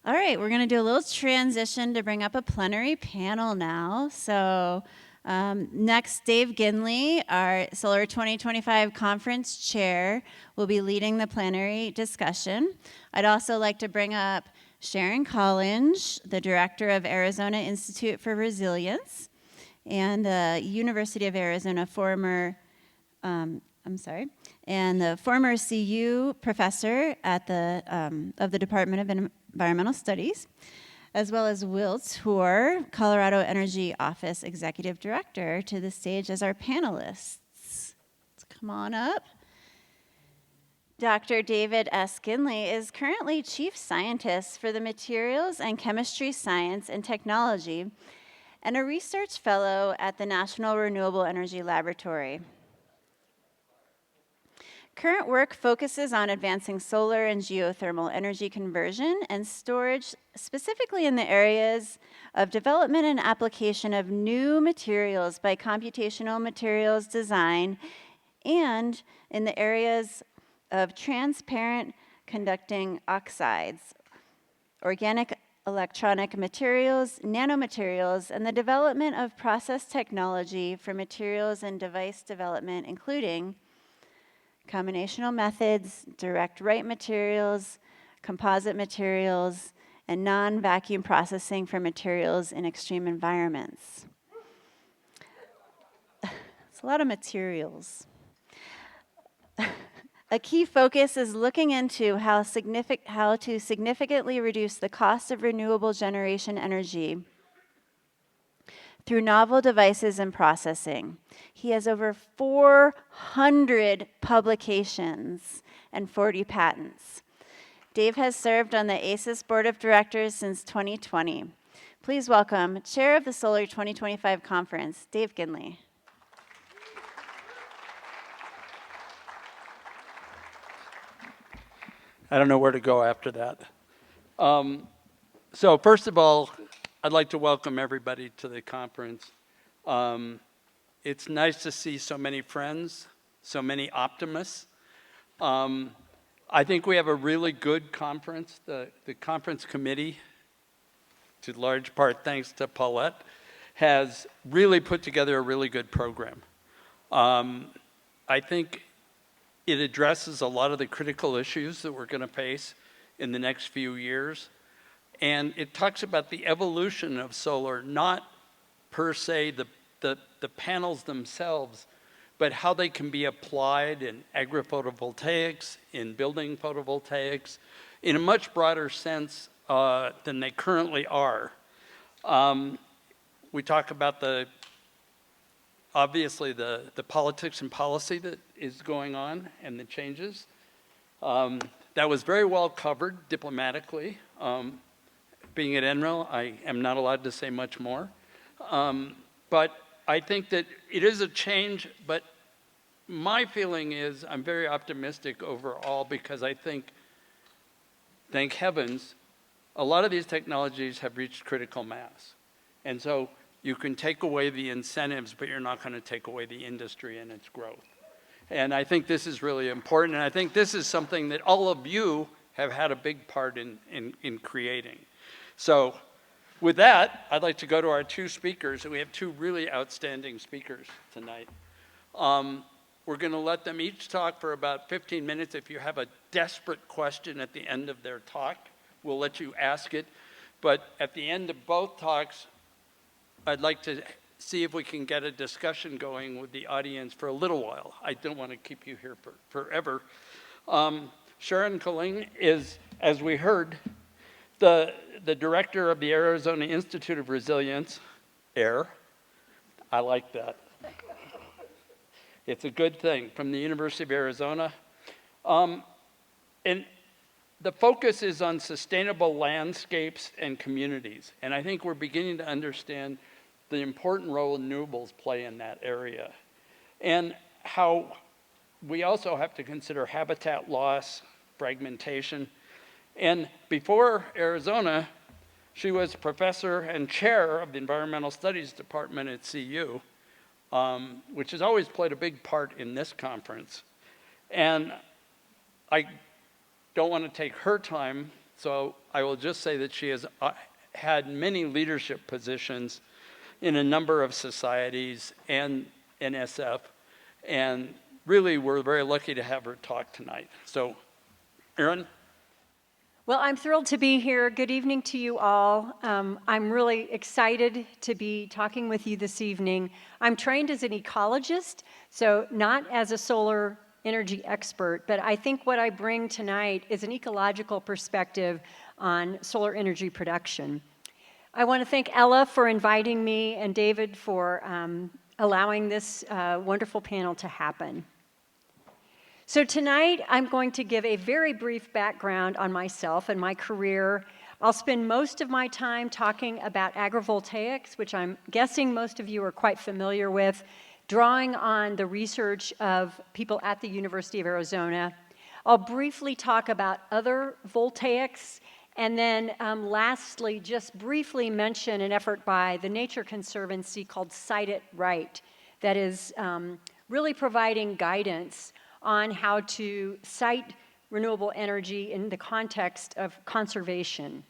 All right, we're going to do a little transition to bring up a plenary panel now. So next, Dave Ginley, our Solar 2025 Conference Chair, will be leading the plenary discussion. I'd also like to bring up Sharon Collinge, the Director of Arizona Institute for Resilience, and the University of Arizona former and the former CU professor at of the Department of Environmental Studies, as well as Will Toor, Colorado Energy Office Executive Director, to the stage as our panelists. Let's come on up. Dr. David S. Ginley is currently Chief Scientist for the Materials and Chemistry Science and Technology and a Research Fellow at the National Renewable Energy Laboratory. Current work focuses on advancing solar and geothermal energy conversion and storage, specifically in the areas of development and application of new materials by computational materials design, and in the areas of transparent conducting oxides, organic electronic materials, nanomaterials, and the development of process technology for materials and device development, including combinational methods, direct write materials, composite materials, and non-vacuum processing for materials in extreme environments. It's a lot of materials. A key focus is looking into how to significantly reduce the cost of renewable generation energy through novel devices and processing. He has over 400 publications and 40 patents. Dave has served on the ASES Board of Directors since 2020. Please welcome Chair of the Solar 2025 Conference, Dave Ginley. I don't know where to go after that. So first of all, I'd like to welcome everybody to the conference. It's nice to see so many friends, so many optimists. I think we have a really good conference. The conference committee, to large part thanks to Paulette, has really put together a really good program. I think it addresses a lot of the critical issues that we're going to face in the next few years. And it talks about the evolution of solar, not per se the panels themselves, but how they can be applied in agri-photovoltaics, in building photovoltaics, in a much broader sense than they currently are. We talk about obviously the politics and policy that is going on and the changes. That was very well covered diplomatically. Being at NREL, I am not allowed to say much more. But I think that it is a change, but my feeling is I'm very optimistic overall because I think, thank heavens, a lot of these technologies have reached critical mass. And so you can take away the incentives, but you're not going to take away the industry and its growth. And I think this is really important, and I think this is something that all of you have had a big part in creating. So with that, I'd like to go to our two speakers, and we have two really outstanding speakers tonight. We're going to let them each talk for about 15 minutes. If you have a desperate question at the end of their talk, we'll let you ask it. But at the end of both talks, I'd like to see if we can get a discussion going with the audience for a little while. I don't want to keep you here forever. Sharon Collinge is, as we heard, the director of the Arizona Institute of Resilience, AIR. I like that. It's a good thing, from the University of Arizona. And the focus is on sustainable landscapes and communities. And I think we're beginning to understand the important role renewables play in that area. And how we also have to consider habitat loss, fragmentation. And before Arizona, she was professor and chair of the Environmental Studies Department at CU, which has always played a big part in this conference. And I don't want to take her time So I will just say that she has had many leadership positions in a number of societies and NSF, and really we're very lucky to have her talk tonight. So, Erin? Well, I'm thrilled to be here. Good evening to you all. I'm really excited to be talking with you this evening. I'm trained as an ecologist, so not as a solar energy expert, but I think what I bring tonight is an ecological perspective on solar energy production. I want to thank Ella for inviting me and David for allowing this wonderful panel to happen. So tonight, I'm going to give a very brief background on myself and my career. I'll spend most of my time talking about agrivoltaics, which I'm guessing most of you are quite familiar with, drawing on the research of people at the University of Arizona. I'll briefly talk about other voltaics, and then lastly, just briefly mention an effort by the Nature Conservancy called Site It Right, that is really providing guidance on how to site renewable energy in the context of conservation.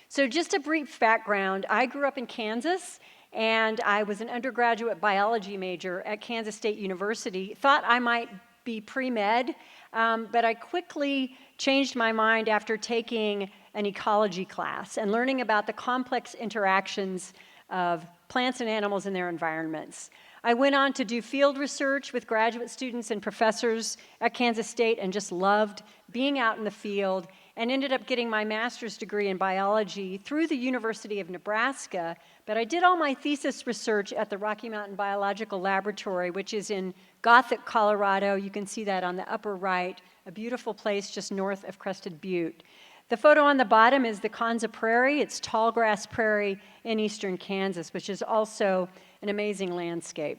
So just a brief background, I grew up in Kansas, and I was an undergraduate biology major at Kansas State University. Thought I might be pre-med, but I quickly changed my mind after taking an ecology class and learning about the complex interactions of plants and animals in their environments. I went on to do field research with graduate students and professors at Kansas State and just loved being out in the field, and ended up getting my master's degree in biology through the University of Nebraska. But I did all my thesis research at the Rocky Mountain Biological Laboratory, which is in Gothic, Colorado. You can see that on the upper right, a beautiful place just north of Crested Butte. The photo on the bottom is the Konza Prairie. It's tall grass prairie in eastern Kansas, which is also an amazing landscape.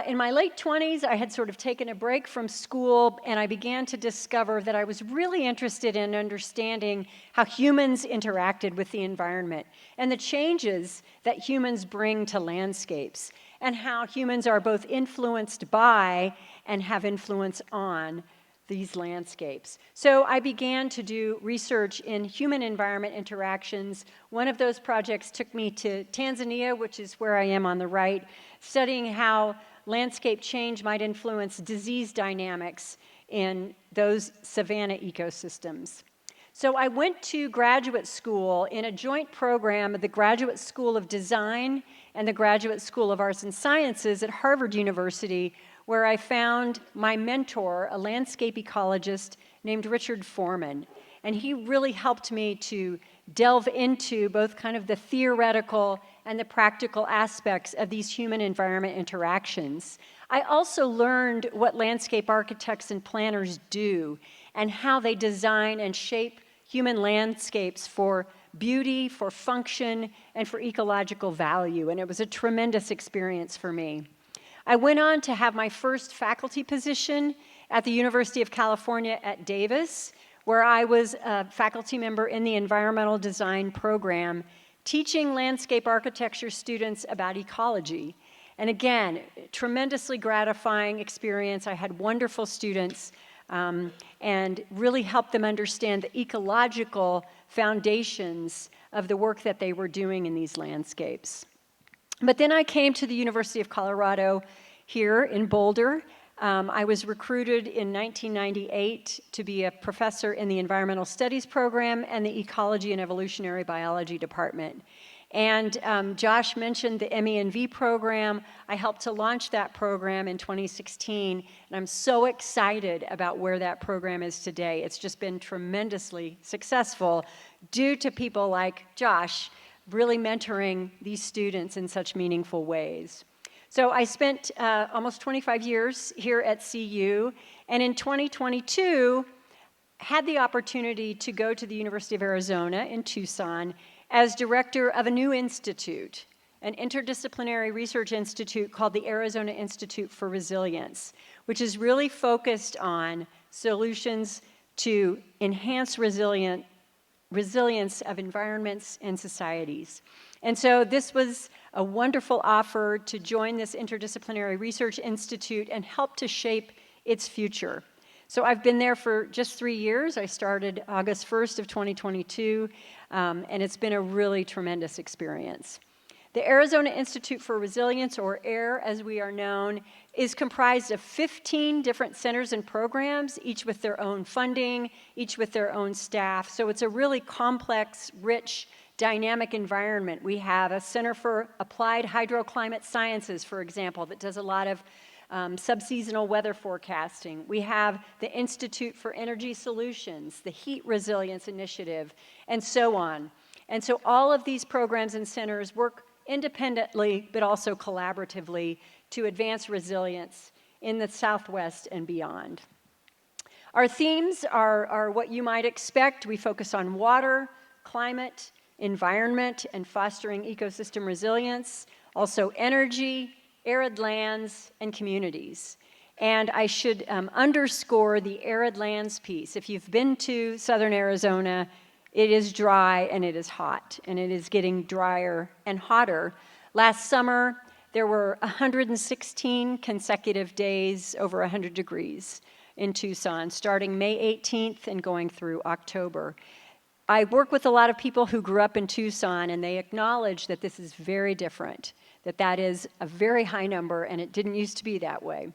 In my late 20s, I had sort of taken a break from school, and I began to discover that I was really interested in understanding how humans interacted with the environment and the changes that humans bring to landscapes, and how humans are both influenced by and have influence on these landscapes. So I began to do research in human-environment interactions. One of those projects took me to Tanzania, which is where I am on the right, studying how landscape change might influence disease dynamics in those savanna ecosystems. So I went to graduate school in a joint program at the Graduate School of Design and the Graduate School of Arts and Sciences at Harvard University, where I found my mentor, a landscape ecologist named Richard Foreman. And he really helped me to delve into both kind of the theoretical and the practical aspects of these human-environment interactions. I also learned what landscape architects and planners do and how they design and shape human landscapes for beauty, for function, and for ecological value. And it was a tremendous experience for me. I went on to have my first faculty position at the University of California at Davis, where I was a faculty member in the environmental design program, teaching landscape architecture students about ecology. And again, tremendously gratifying experience. I had wonderful students and really helped them understand the ecological foundations of the work that they were doing in these landscapes. But then I came to the University of Colorado here in Boulder. I was recruited in 1998 to be a professor in the Environmental Studies program and the Ecology and Evolutionary Biology department. And Josh mentioned the MENV program. I helped to launch that program in 2016, and I'm so excited about where that program is today. It's just been tremendously successful due to people like Josh really mentoring these students in such meaningful ways. So I spent almost 25 years here at CU, and in 2022, had the opportunity to go to the University of Arizona in Tucson as director of a new institute, an interdisciplinary research institute called the Arizona Institute for Resilience, which is really focused on solutions to enhance resilience of environments and societies. And so this was a wonderful offer to join this interdisciplinary research institute and help to shape its future. So I've been there for just 3 years. I started August 1st of 2022, and it's been a really tremendous experience. The Arizona Institute for Resilience, or AIR as we are known, is comprised of 15 different centers and programs, each with their own funding, each with their own staff. So it's a really complex, rich, dynamic environment. We have a Center for Applied Hydroclimate Sciences, for example, that does a lot of subseasonal weather forecasting. We have the Institute for Energy Solutions, the Heat Resilience Initiative, and so on. And so all of these programs and centers work independently, but also collaboratively to advance resilience in the Southwest and beyond. Our themes are what you might expect. We focus on water, climate, environment, and fostering ecosystem resilience, also energy, arid lands, and communities. And I should underscore the arid lands piece. If you've been to southern Arizona, it is dry and it is hot, and it is getting drier and hotter. Last summer, there were 116 consecutive days over 100 degrees in Tucson, starting May 18th and going through October. I work with a lot of people who grew up in Tucson, and they acknowledge that this is very different, that is a very high number, and it didn't used to be that way.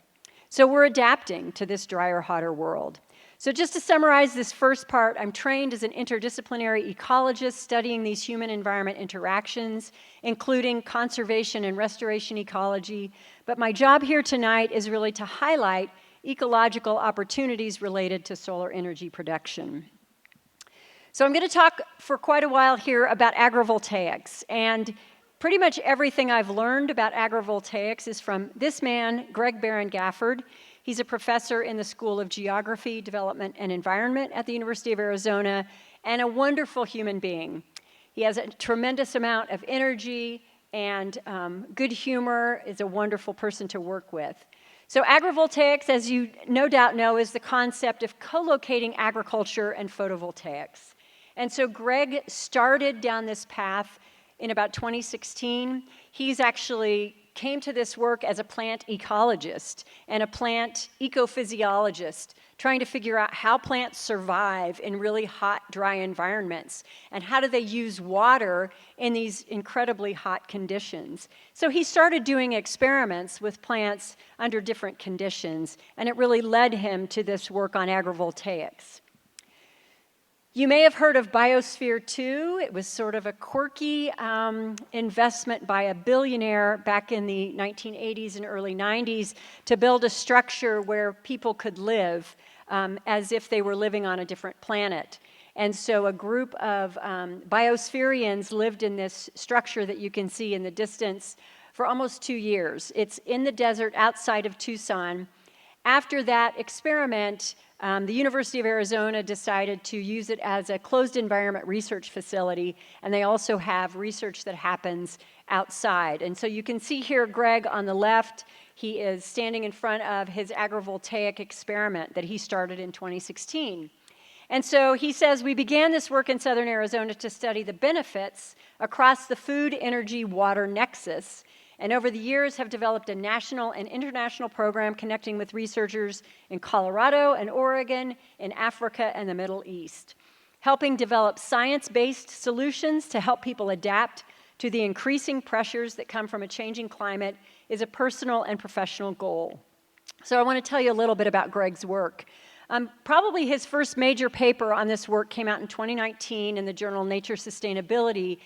So we're adapting to this drier, hotter world. So just to summarize this first part, I'm trained as an interdisciplinary ecologist studying these human-environment interactions, including conservation and restoration ecology. But my job here tonight is really to highlight ecological opportunities related to solar energy production. So I'm going to talk for quite a while here about agrivoltaics. And pretty much everything I've learned about agrivoltaics is from this man, Greg Barron-Gafford. He's a professor in the School of Geography, Development, and Environment at the University of Arizona, and a wonderful human being. He has a tremendous amount of energy and good humor, is a wonderful person to work with. So agrivoltaics, as you no doubt know, is the concept of co-locating agriculture and photovoltaics. And so Greg started down this path in about 2016. He's actually came to this work as a plant ecologist and a plant ecophysiologist, trying to figure out how plants survive in really hot, dry environments, and how do they use water in these incredibly hot conditions. So he started doing experiments with plants under different conditions, and it really led him to this work on agrivoltaics. You may have heard of Biosphere 2. It was sort of a quirky investment by a billionaire back in the 1980s and early 90s to build a structure where people could live as if they were living on a different planet. And so a group of biospherians lived in this structure that you can see in the distance for almost 2 years. It's in the desert outside of Tucson. After that experiment, the University of Arizona decided to use it as a closed environment research facility, and they also have research that happens outside. And so you can see here Greg on the left. He is standing in front of his agrivoltaic experiment that he started in 2016. And so he says, we began this work in southern Arizona to study the benefits across the food, energy, water nexus, and over the years have developed a national and international program connecting with researchers in Colorado and Oregon, in Africa and the Middle East, helping develop science-based solutions to help people adapt to the increasing pressures that come from a changing climate is a personal and professional goal. So I want to tell you a little bit about Greg's work. Probably his first major paper on this work came out in 2019 in the journal Nature Sustainability.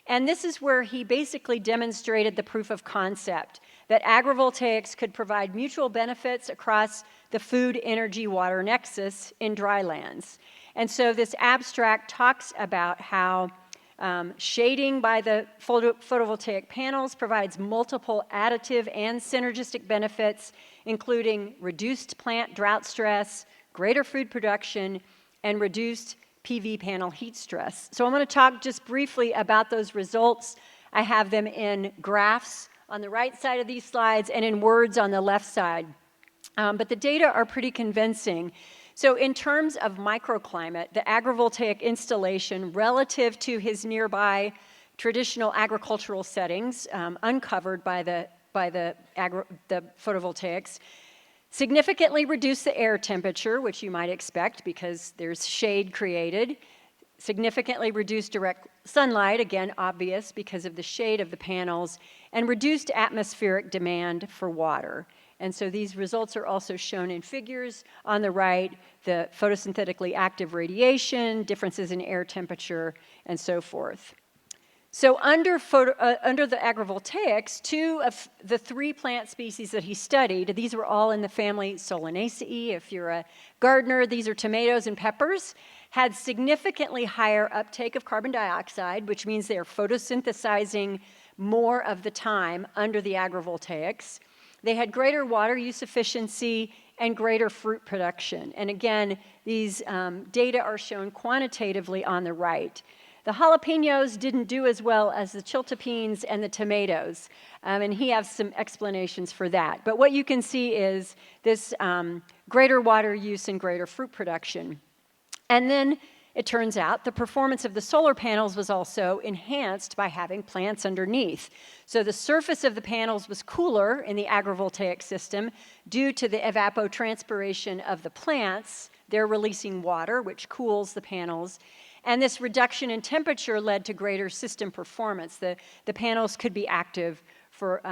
And this is where he basically demonstrated the proof of concept that agrivoltaics could provide mutual benefits across the food, energy, water nexus in drylands. And so this abstract talks about how shading by the photovoltaic panels provides multiple additive and synergistic benefits, including reduced plant drought stress, greater food production, and reduced PV panel heat stress. So I'm going to talk just briefly about those results. I have them in graphs on the right side of these slides and in words on the left side. But the data are pretty convincing. So in terms of microclimate, the agrivoltaic installation relative to his nearby traditional agricultural settings, uncovered by the photovoltaics, Significantly reduce the air temperature, which you might expect because there's shade created. Significantly reduced direct sunlight, again, obvious because of the shade of the panels, and reduced atmospheric demand for water. And so these results are also shown in figures on the right, the photosynthetically active radiation, differences in air temperature, and so forth. So under the agrivoltaics, 2 of the 3 plant species that he studied, these were all in the family Solanaceae. If you're a gardener, these are tomatoes and peppers, had significantly higher uptake of carbon dioxide, which means they're photosynthesizing more of the time under the agrivoltaics. They had greater water use efficiency and greater fruit production. And again, these data are shown quantitatively on the right. The jalapenos didn't do as well as the chiltepines and the tomatoes, and he has some explanations for that. But what you can see is this greater water use and greater fruit production. And then it turns out the performance of the solar panels was also enhanced by having plants underneath. So the surface of the panels was cooler in the agrivoltaic system due to the evapotranspiration of the plants. They're releasing water, which cools the panels. And this reduction in temperature led to greater system performance. The panels could be active for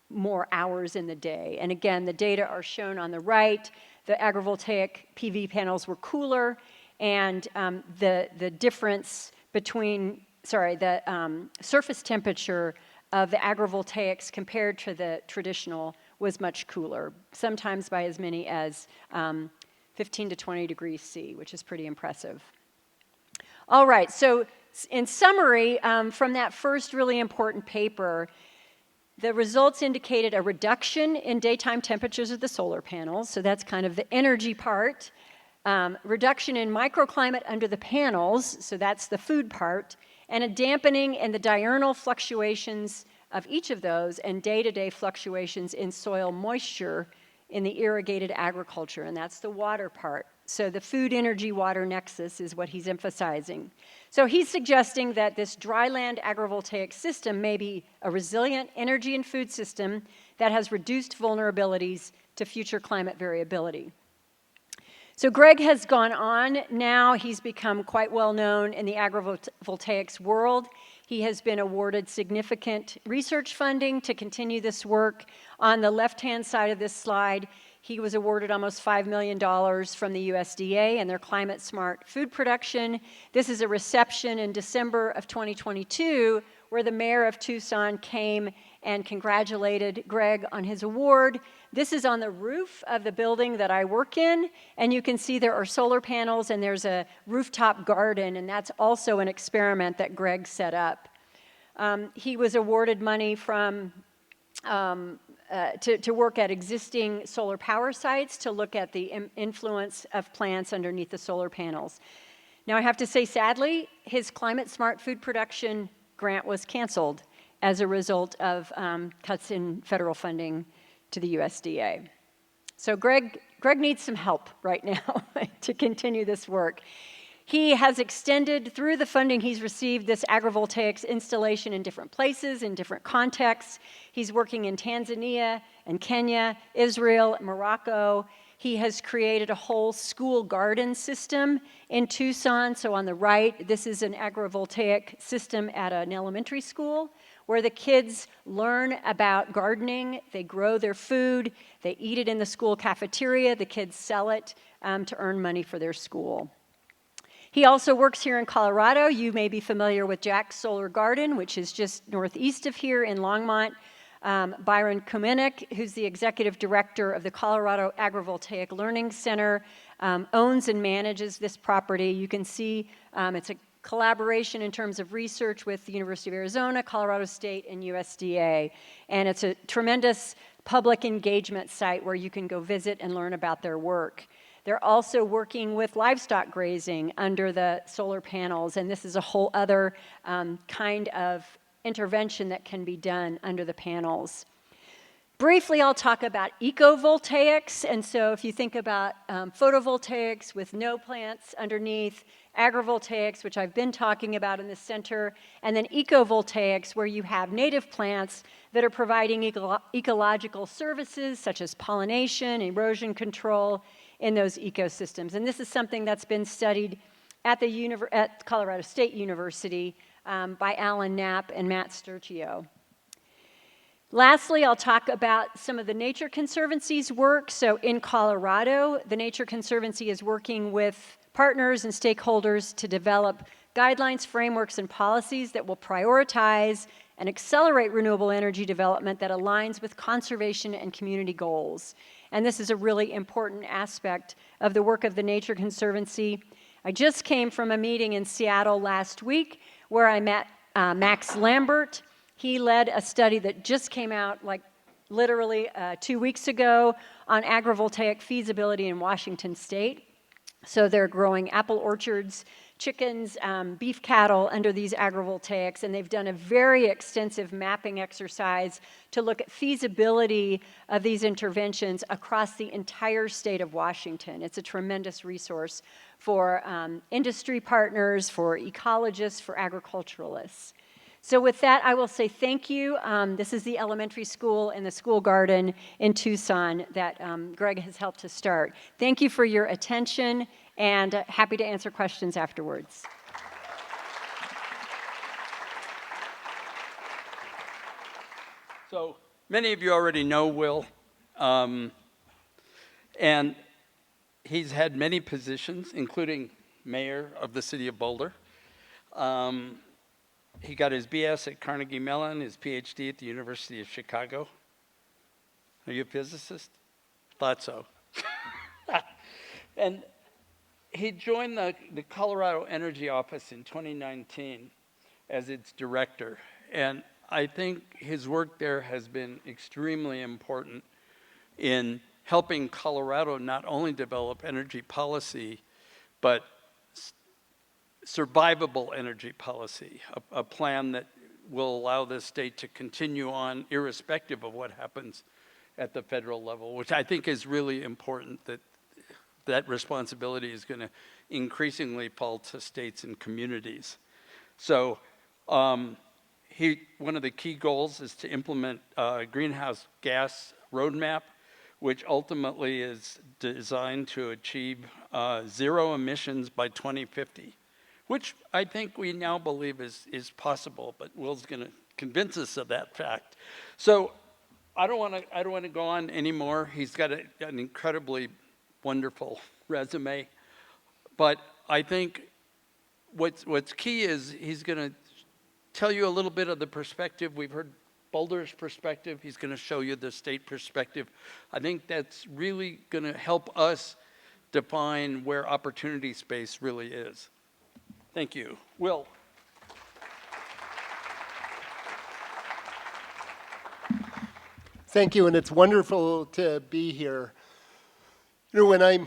more hours in the day. And again, the data are shown on the right. The agrivoltaic PV panels were cooler, and the difference between, the surface temperature of the agrivoltaics compared to the traditional was much cooler, sometimes by as many as 15 to 20 degrees C, which is pretty impressive. All right, so in summary, from that first really important paper, the results indicated a reduction in daytime temperatures of the solar panels, so that's kind of the energy part, reduction in microclimate under the panels, so that's the food part, and a dampening in the diurnal fluctuations of each of those and day-to-day fluctuations in soil moisture in the irrigated agriculture, and that's the water part. So the food, energy, water nexus is what he's emphasizing. So he's suggesting that this dryland agrivoltaic system may be a resilient energy and food system that has reduced vulnerabilities to future climate variability. So Greg has gone on now. He's become quite well known in the agrivoltaics world. He has been awarded significant research funding to continue this work. On the left-hand side of this slide, he was awarded almost $5 million from the USDA and their Climate Smart Food Production. This is a reception in December of 2022 where the mayor of Tucson came and congratulated Greg on his award. This is on the roof of the building that I work in, and you can see there are solar panels and there's a rooftop garden, and that's also an experiment that Greg set up. He was awarded money from to work at existing solar power sites to look at the influence of plants underneath the solar panels. Now I have to say, sadly, his Climate Smart Food Production grant was canceled as a result of cuts in federal funding to the USDA. So Greg needs some help right now to continue this work. He has extended, through the funding he's received, this agrivoltaics installation in different places, in different contexts. He's working in Tanzania and Kenya, Israel, Morocco. He has created a whole school garden system in Tucson. So on the right, this is an agrivoltaic system at an elementary school where the kids learn about gardening. They grow their food. They eat it in the school cafeteria. The kids sell it to earn money for their school. He also works here in Colorado. You may be familiar with Jack's Solar Garden, which is just northeast of here in Longmont. Byron Kuminik, who's the executive director of the Colorado Agrivoltaic Learning Center, owns and manages this property. You can see it's a collaboration in terms of research with the University of Arizona, Colorado State, and USDA. And it's a tremendous public engagement site where you can go visit and learn about their work. They're also working with livestock grazing under the solar panels, and this is a whole other kind of intervention that can be done under the panels. Briefly, I'll talk about ecovoltaics, and so if you think about photovoltaics with no plants underneath agrivoltaics, which I've been talking about in the center, and then ecovoltaics, where you have native plants that are providing ecological services such as pollination, erosion control in those ecosystems. And this is something that's been studied at Colorado State University by Alan Knapp and Matt Sturchio. Lastly, I'll talk about some of the Nature Conservancy's work. So in Colorado, the Nature Conservancy is working with partners and stakeholders to develop guidelines, frameworks, and policies that will prioritize and accelerate renewable energy development that aligns with conservation and community goals. And this is a really important aspect of the work of the Nature Conservancy. I just came from a meeting in Seattle last week where I met Max Lambert. He led a study that just came out like literally 2 weeks ago on agrivoltaic feasibility in Washington State. So they're growing apple orchards, chickens, beef cattle under these agrivoltaics, and they've done a very extensive mapping exercise to look at feasibility of these interventions across the entire state of Washington. It's a tremendous resource for industry partners, for ecologists, for agriculturalists. So with that, I will say thank you. This is the elementary school and the school garden in Tucson that Greg has helped to start. Thank you for your attention, and happy to answer questions afterwards. So many of you already know Will, and he's had many positions, including mayor of the city of Boulder. He got his BS at Carnegie Mellon, his PhD at the University of Chicago. Are you a physicist? Thought so. And he joined the Colorado Energy Office in 2019 as its director. And I think his work there has been extremely important in helping Colorado not only develop energy policy, but survivable energy policy, a plan that will allow the state to continue on irrespective of what happens at the federal level, which I think is really important, that responsibility is going to increasingly fall to states and communities. So one of the key goals is to implement a greenhouse gas roadmap, which ultimately is designed to achieve zero emissions by 2050. Which I think we now believe is possible, but Will's going to convince us of that fact. So I don't want to go on anymore. He's got an incredibly wonderful resume, but I think what's key is he's going to tell you a little bit of the perspective. We've heard Boulder's perspective. He's going to show you the state perspective. I think that's really going to help us define where opportunity space really is. Thank you. Will. Thank you, and it's wonderful to be here. You know, when I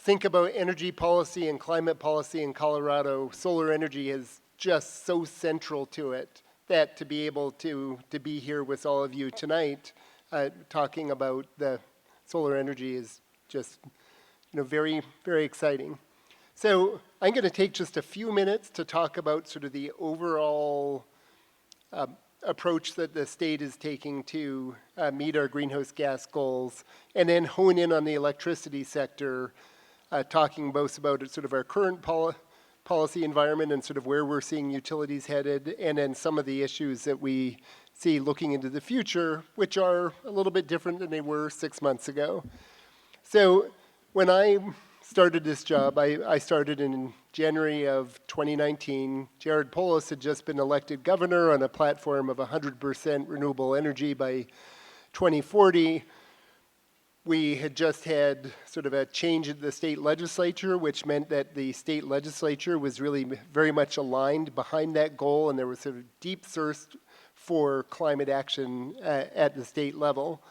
think about energy policy and climate policy in Colorado, solar energy is just so central to it that to be able to be here with all of you tonight talking about the solar energy is just, you know, very, very exciting. So I'm going to take just a few minutes to talk about sort of the overall approach that the state is taking to meet our greenhouse gas goals, and then hone in on the electricity sector, talking both about sort of our current policy environment and sort of where we're seeing utilities headed, and then some of the issues that we see looking into the future, which are a little bit different than they were 6 months ago. So when I started this job, I started in January of 2019. Jared Polis had just been elected governor on a platform of 100% renewable energy by 2040. We had just had sort of a change in the state legislature, which meant that the state legislature was really very much aligned behind that goal, and there was sort of deep thirst for climate action at the state level.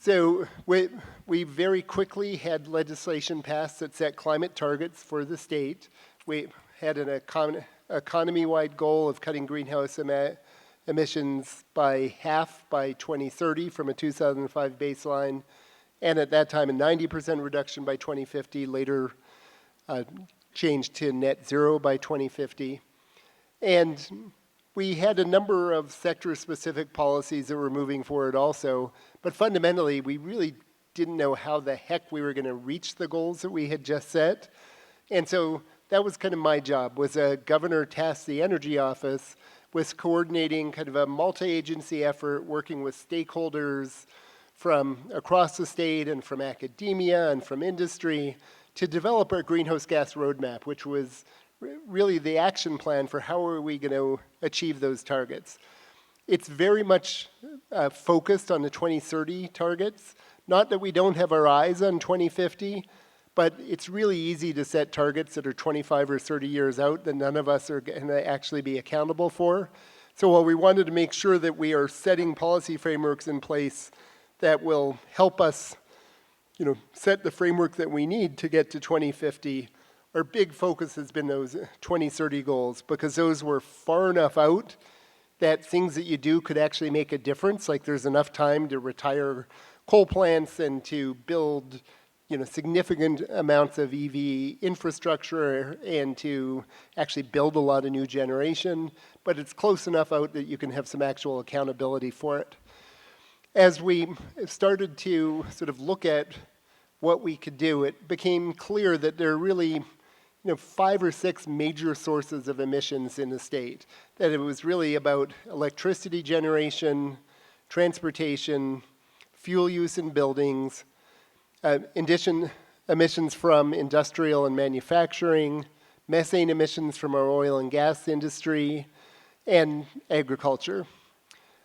So we very quickly had legislation passed that set climate targets for the state. We had an economy-wide goal of cutting greenhouse emissions by half by 2030 from a 2005 baseline, and at that time a 90% reduction by 2050, later change to net zero by 2050. And we had a number of sector-specific policies that were moving forward also, but fundamentally, we really didn't know how the heck we were going to reach the goals that we had just set. And so that was kind of my job, was a governor tasked the Energy Office with coordinating kind of a multi-agency effort, working with stakeholders from across the state and from academia and from industry to develop our greenhouse gas roadmap, which was really the action plan for how are we going to achieve those targets. It's very much focused on the 2030 targets. Not that we don't have our eyes on 2050, but it's really easy to set targets that are 25 or 30 years out that none of us are going to actually be accountable for. So while we wanted to make sure that we are setting policy frameworks in place that will help us, set the framework that we need to get to 2050, our big focus has been those 2030 goals, because those were far enough out that things that you do could actually make a difference. Like there's enough time to retire coal plants and to build significant amounts of EV infrastructure and to actually build a lot of new generation, but it's close enough out that you can have some actual accountability for it. As we started to sort of look at what we could do, it became clear that there are really 5 or 6 major sources of emissions in the state, that it was really about electricity generation, transportation, fuel use in buildings, emissions from industrial and manufacturing, methane emissions from our oil and gas industry, and agriculture.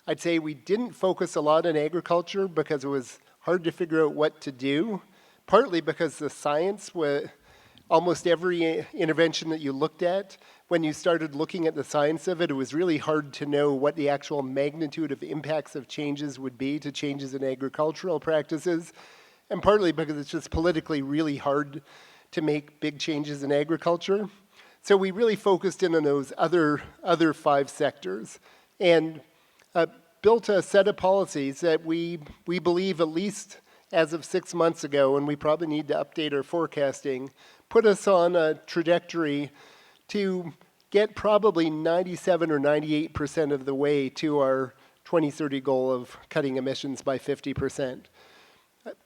I'd say we didn't focus a lot on agriculture because it was hard to figure out what to do, partly because the science was almost every intervention that you looked at, when you started looking at the science of it, it was really hard to know what the actual magnitude of impacts of changes would be to changes in agricultural practices, and partly because it's just politically really hard to make big changes in agriculture. So we really focused in on those other 5 sectors and built a set of policies that we believe, at least as of 6 months ago, and we probably need to update our forecasting, put us on a trajectory to get probably 97 or 98% of the way to our 2030 goal of cutting emissions by 50%.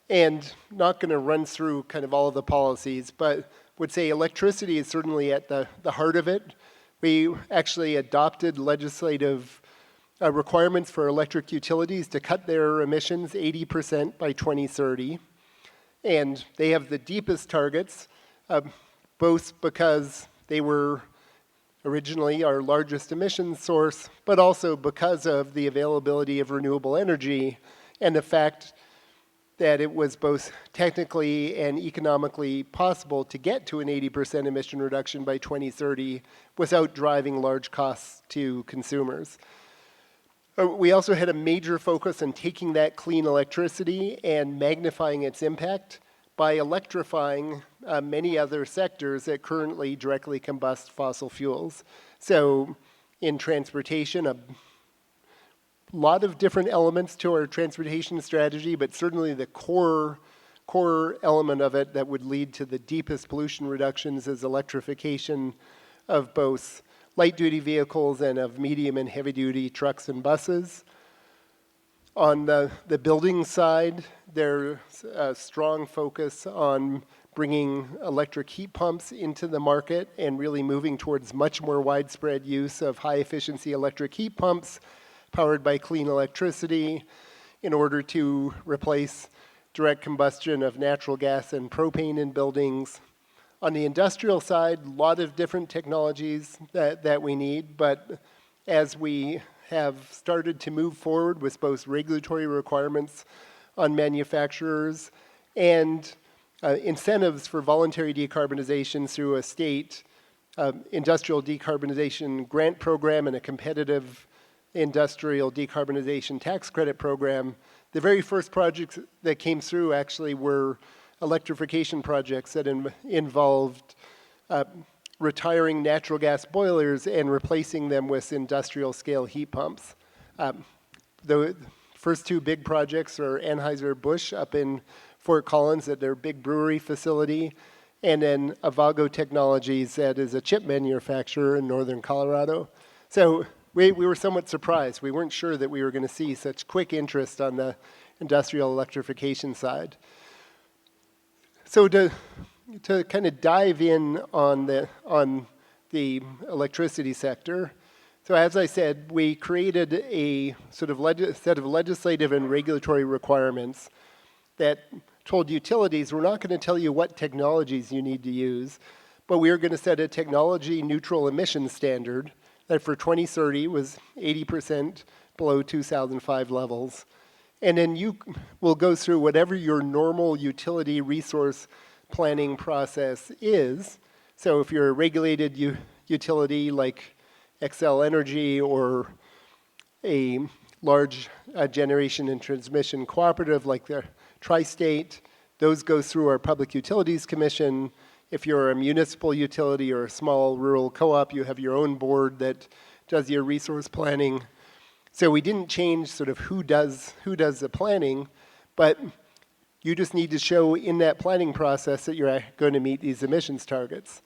And not going to run through kind of all of the policies, but would say electricity is certainly at the heart of it. We actually adopted legislative requirements for electric utilities to cut their emissions 80% by 2030. And they have the deepest targets, both because they were originally our largest emissions source, but also because of the availability of renewable energy and the fact that it was both technically and economically possible to get to an 80% emission reduction by 2030 without driving large costs to consumers. We also had a major focus on taking that clean electricity and magnifying its impact by electrifying many other sectors that currently directly combust fossil fuels. So in transportation, a lot of different elements to our transportation strategy, but certainly the core element of it that would lead to the deepest pollution reductions is electrification of both light-duty vehicles and of medium and heavy-duty trucks and buses. On the building side, there's a strong focus on bringing electric heat pumps into the market and really moving towards much more widespread use of high-efficiency electric heat pumps powered by clean electricity in order to replace direct combustion of natural gas and propane in buildings. On the industrial side, a lot of different technologies that we need, but as we have started to move forward with both regulatory requirements on manufacturers and incentives for voluntary decarbonization through a state industrial decarbonization grant program and a competitive industrial decarbonization tax credit program, the very first projects that came through actually were electrification projects that involved retiring natural gas boilers and replacing them with industrial scale heat pumps. The first 2 big projects are Anheuser-Busch up in Fort Collins at their big brewery facility, and then Avago Technologies, that is a chip manufacturer in northern Colorado. So we were somewhat surprised. We weren't sure that we were going to see such quick interest on the industrial electrification side. So to kind of dive in on the electricity sector, so as I said, we created a sort of set of legislative and regulatory requirements that told utilities, we're not going to tell you what technologies you need to use, but we are going to set a technology neutral emission standard that for 2030 was 80% below 2005 levels. And then you will go through whatever your normal utility resource planning process is. So if you're a regulated utility like Xcel Energy or a large generation and transmission cooperative like the Tri-State, those go through our Public Utilities Commission. If you're a municipal utility or a small rural co-op, you have your own board that does your resource planning. So we didn't change sort of who does the planning, but you just need to show in that planning process that you're going to meet these emissions targets.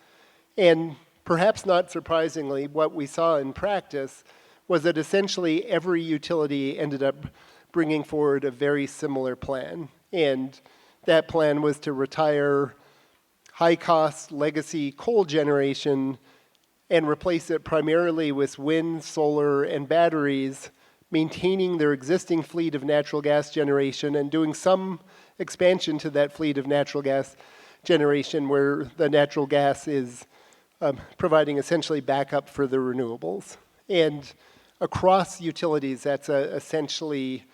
And perhaps not surprisingly, what we saw in practice was that essentially every utility ended up bringing forward a very similar plan. And that plan was to retire high-cost legacy coal generation and replace it primarily with wind, solar, and batteries, maintaining their existing fleet of natural gas generation and doing some expansion to that fleet of natural gas generation where the natural gas is providing essentially backup for the renewables. And across utilities, that's essentially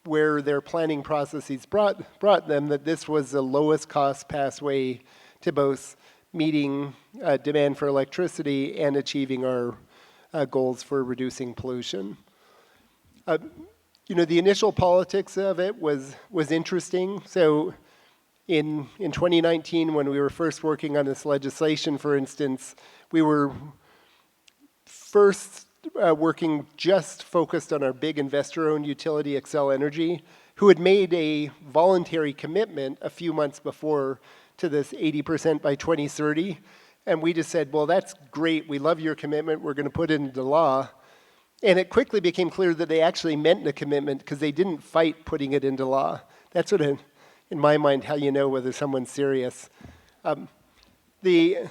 where their planning processes brought them, that this was the lowest cost pathway to both meeting demand for electricity and achieving our goals for reducing pollution. The initial politics of it was interesting. So in 2019, when we were first working on this legislation, for instance, we were first working just focused on our big investor-owned utility, Xcel Energy, who had made a voluntary commitment a few months before to this 80% by 2030. And we just said, well, that's great. We love your commitment. We're going to put it into law. And it quickly became clear that they actually meant the commitment because they didn't fight putting it into law. That's sort of, in my mind, how you know whether someone's serious. The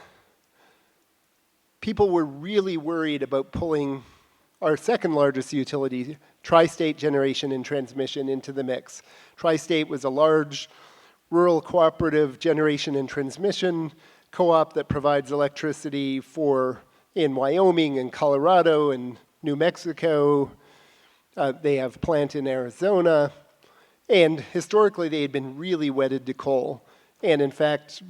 people were really worried about pulling our second largest utility, Tri-State Generation and Transmission, into the mix. Tri-State was a large rural cooperative generation and transmission co-op that provides electricity in Wyoming and Colorado and New Mexico. They have a plant in Arizona. And historically, they had been really wedded to coal. And in fact,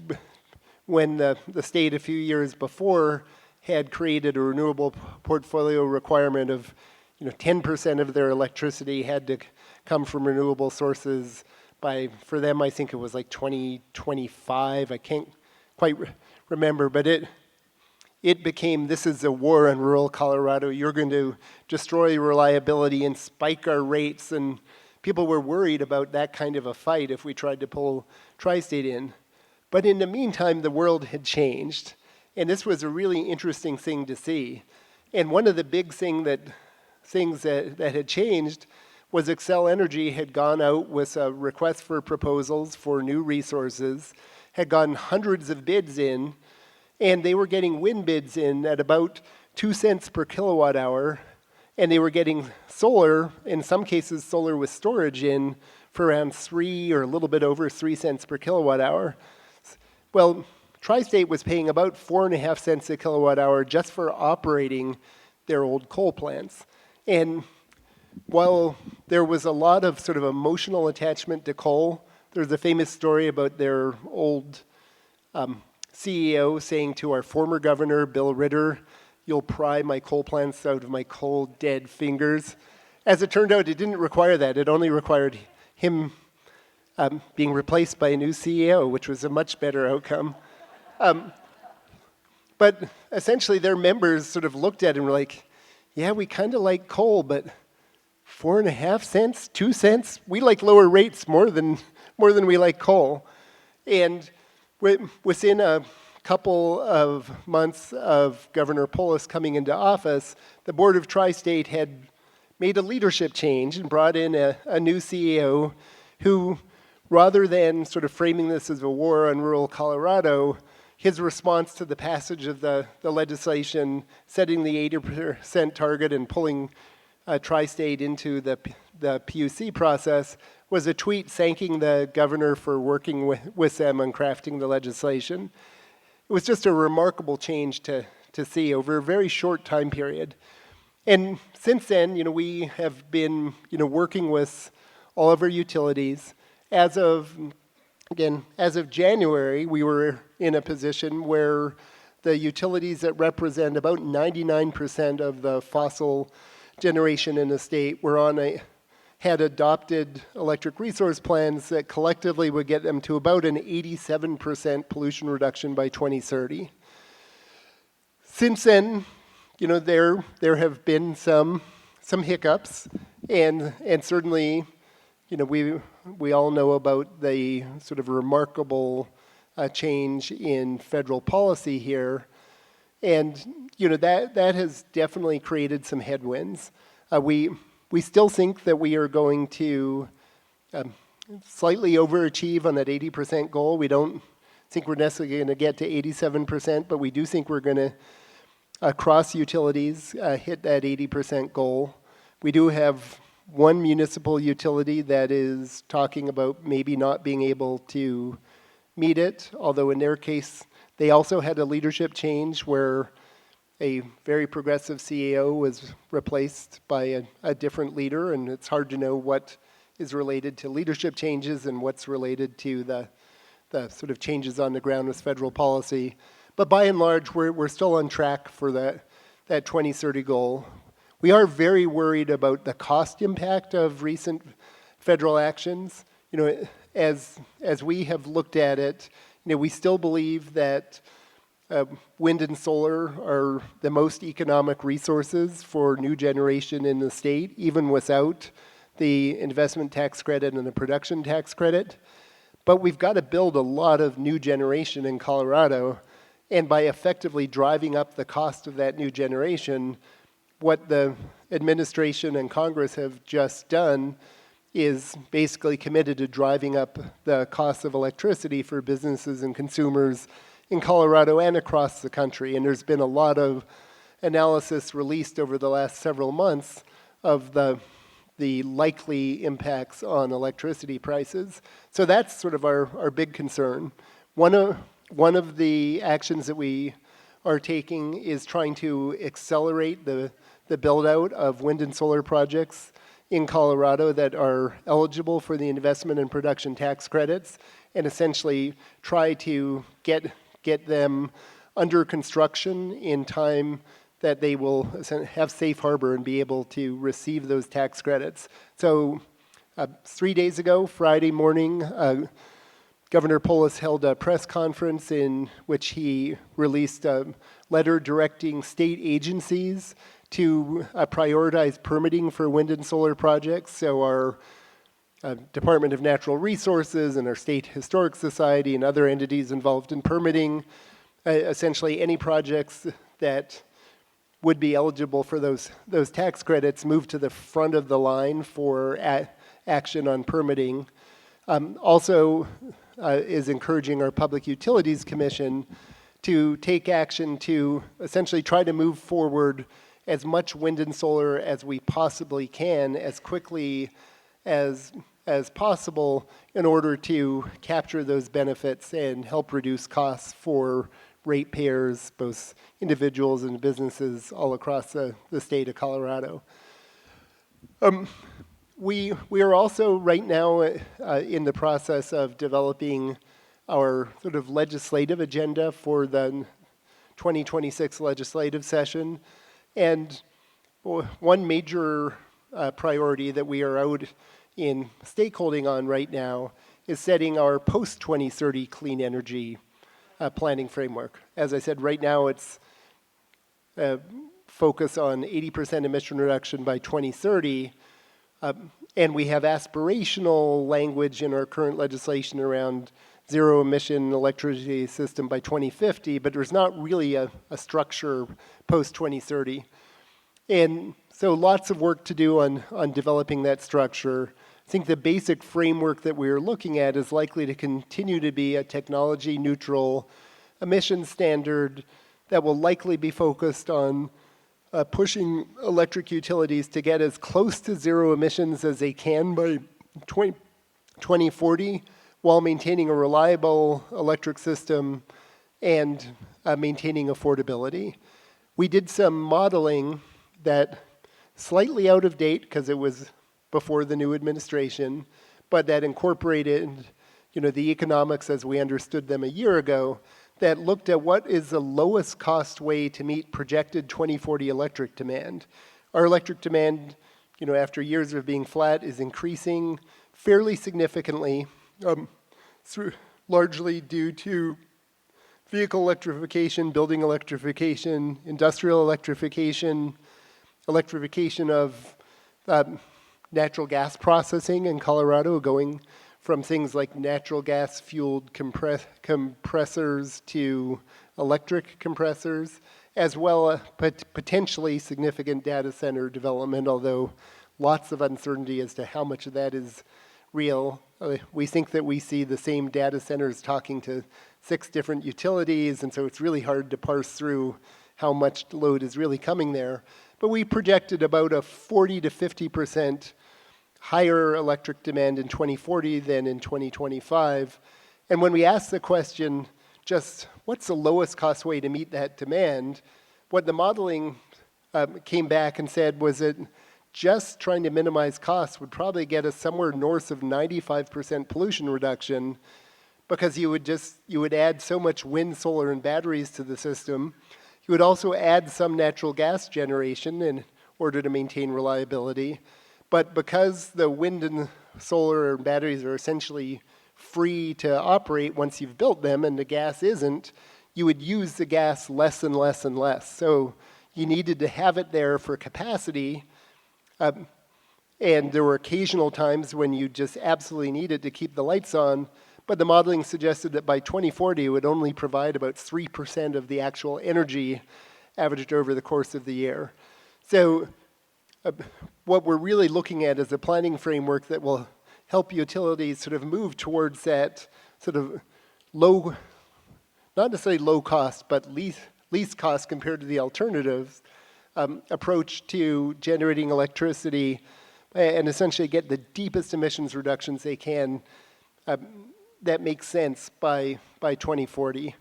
when the state a few years before had created a renewable portfolio requirement of 10% of their electricity had to come from renewable sources for them, I think it was like 2025. I can't quite remember, but it became, this is a war on rural Colorado. You're going to destroy reliability and spike our rates. And people were worried about that kind of a fight if we tried to pull Tri-State in. But in the meantime, the world had changed. And this was a really interesting thing to see. And one of the big things that had changed was Xcel Energy had gone out with a request for proposals for new resources, had gotten hundreds of bids in, and they were getting wind bids in at about 2 cents per kilowatt hour, and they were getting solar, in some cases solar with storage in, for around 3 or a little bit over 3 cents per kilowatt hour. Well, Tri-State was paying about 4.5 cents a kilowatt hour just for operating their old coal plants. And while there was a lot of sort of emotional attachment to coal, there's a famous story about their old CEO saying to our former governor, Bill Ritter, "You'll pry my coal plants out of my cold, dead fingers." As it turned out, it didn't require that. It only required him being replaced by a new CEO, which was a much better outcome. But essentially, their members sort of looked at it and were like, yeah, we kind of like coal, but 4.5 cents, 2 cents, we like lower rates more than we like coal. And within a couple of months of Governor Polis coming into office, the Board of Tri-State had made a leadership change and brought in a new CEO who, rather than sort of framing this as a war on rural Colorado, his response to the passage of the legislation, setting the 80% target and pulling Tri-State into the PUC process, was a tweet thanking the governor for working with them on crafting the legislation. It was just a remarkable change to see over a very short time period. And since then, we have been, working with all of our utilities. As of January, we were in a position where the utilities that represent about 99% of the fossil generation in the state had adopted electric resource plans that collectively would get them to about an 87% pollution reduction by 2030. Since then, there have been some hiccups, and certainly, we all know about the sort of remarkable change in federal policy here, and that has definitely created some headwinds. We still think that we are going to slightly overachieve on that 80% goal. We don't think we're necessarily going to get to 87%, but we do think we're going to, across utilities, hit that 80% goal. We do have one municipal utility that is talking about maybe not being able to meet it, although in their case, they also had a leadership change where a very progressive CEO was replaced by a different leader, and it's hard to know what is related to leadership changes and what's related to the sort of changes on the ground with federal policy. But by and large, we're still on track for that 2030 goal. We are very worried about the cost impact of recent federal actions. As we have looked at it, we still believe that wind and solar are the most economic resources for new generation in the state, even without the investment tax credit and the production tax credit. But we've got to build a lot of new generation in Colorado, and by effectively driving up the cost of that new generation, what the administration and Congress have just done is basically committed to driving up the cost of electricity for businesses and consumers in Colorado and across the country. And there's been a lot of analysis released over the last several months of the likely impacts on electricity prices. So that's sort of our big concern. One of the actions that we are taking is trying to accelerate the build out of wind and solar projects in Colorado that are eligible for the investment and production tax credits, and essentially try to get them under construction in time that they will have safe harbor and be able to receive those tax credits. So 3 days ago, Friday morning, Governor Polis held a press conference in which he released a letter directing state agencies to prioritize permitting for wind and solar projects. So our Department of Natural Resources and our State Historic Society and other entities involved in permitting, essentially any projects that would be eligible for those tax credits move to the front of the line for action on permitting. Also is encouraging our Public Utilities Commission to take action to essentially try to move forward as much wind and solar as we possibly can as quickly as possible in order to capture those benefits and help reduce costs for ratepayers, both individuals and businesses all across the state of Colorado. We are also right now in the process of developing our sort of legislative agenda for the 2026 legislative session. And one major priority that we are out in stakeholding on right now is setting our post-2030 clean energy planning framework. As I said, right now it's focus on 80% emission reduction by 2030, and we have aspirational language in our current legislation around zero emission electricity system by 2050, but there's not really a structure post 2030. And so lots of work to do on developing that structure. I think the basic framework that we're looking at is likely to continue to be a technology neutral emission standard that will likely be focused on pushing electric utilities to get as close to zero emissions as they can by 2040, while maintaining a reliable electric system and maintaining affordability. We did some modeling that slightly out of date because it was before the new administration, but that incorporated, the economics as we understood them a year ago, that looked at what is the lowest cost way to meet projected 2040 electric demand. Our electric demand, after years of being flat, is increasing fairly significantly, largely due to vehicle electrification, building electrification, industrial electrification, electrification of natural gas processing in Colorado, going from things like natural gas fueled compressors to electric compressors, as well as potentially significant data center development, although lots of uncertainty as to how much of that is real. We think that we see the same data centers talking to 6 different utilities, and so it's really hard to parse through how much load is really coming there. But we projected about a 40 to 50% higher electric demand in 2040 than in 2025. And when we asked the question, just what's the lowest cost way to meet that demand, what the modeling came back and said was that just trying to minimize costs would probably get us somewhere north of 95% pollution reduction, because you would add so much wind, solar, and batteries to the system. You would also add some natural gas generation in order to maintain reliability. But because the wind and solar and batteries are essentially free to operate once you've built them and the gas isn't, you would use the gas less and less and less. So you needed to have it there for capacity. And there were occasional times when you just absolutely needed to keep the lights on. But the modeling suggested that by 2040, it would only provide about 3% of the actual energy averaged over the course of the year. So what we're really looking at is a planning framework that will help utilities sort of move towards that sort of low, not necessarily low cost, but least cost compared to the alternatives approach to generating electricity, and essentially get the deepest emissions reductions they can that makes sense by 2040.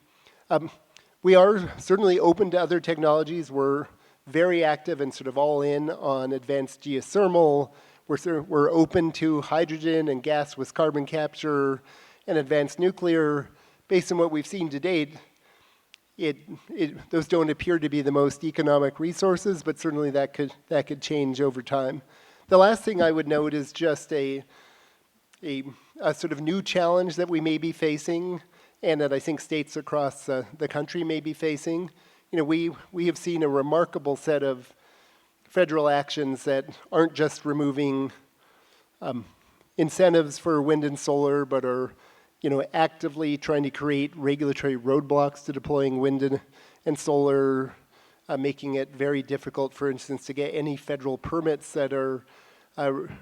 We are certainly open to other technologies. We're very active and sort of all in on advanced geothermal. We're open to hydrogen and gas with carbon capture and advanced nuclear. Based on what we've seen to date, those don't appear to be the most economic resources, but certainly that could change over time. The last thing I would note is just a sort of new challenge that we may be facing, and that I think states across the country may be facing. We have seen a remarkable set of federal actions that aren't just removing incentives for wind and solar, but are actively trying to create regulatory roadblocks to deploying wind and solar, making it very difficult, for instance, to get any federal permits that are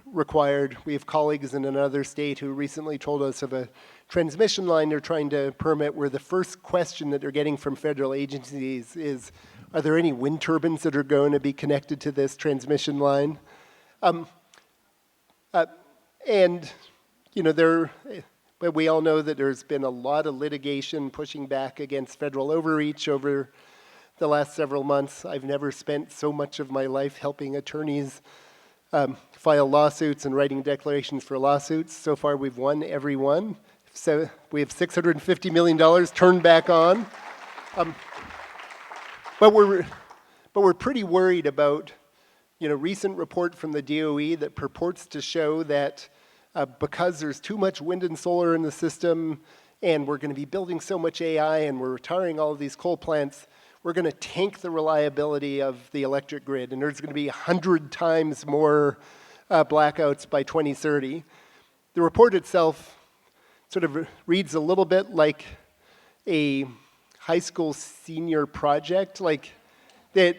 required. We have colleagues in another state who recently told us of a transmission line they're trying to permit, where the first question that they're getting from federal agencies is, are there any wind turbines that are going to be connected to this transmission line? But we all know that there's been a lot of litigation pushing back against federal overreach over the last several months. I've never spent so much of my life helping attorneys file lawsuits and writing declarations for lawsuits. So far, we've won every one. So we have $650 million turned back on. But we're pretty worried about, recent report from the DOE that purports to show that because there's too much wind and solar in the system, and we're going to be building so much AI, and we're retiring all of these coal plants, we're going to tank the reliability of the electric grid, and there's going to be 100 times more blackouts by 2030. The report itself sort of reads a little bit like a high school senior project. Like that,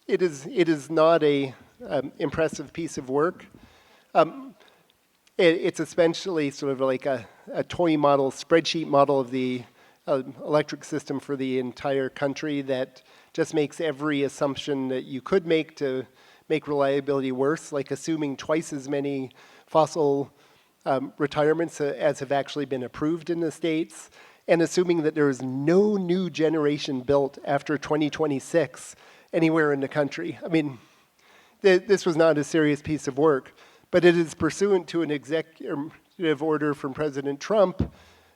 it is not a impressive piece of work. It's essentially sort of like a toy model, spreadsheet model of the electric system for the entire country that just makes every assumption that you could make to make reliability worse, like assuming twice as many fossil retirements as have actually been approved in the States, and assuming that there is no new generation built after 2026 anywhere in the country. I mean, this was not a serious piece of work, but it is pursuant to an executive order from President Trump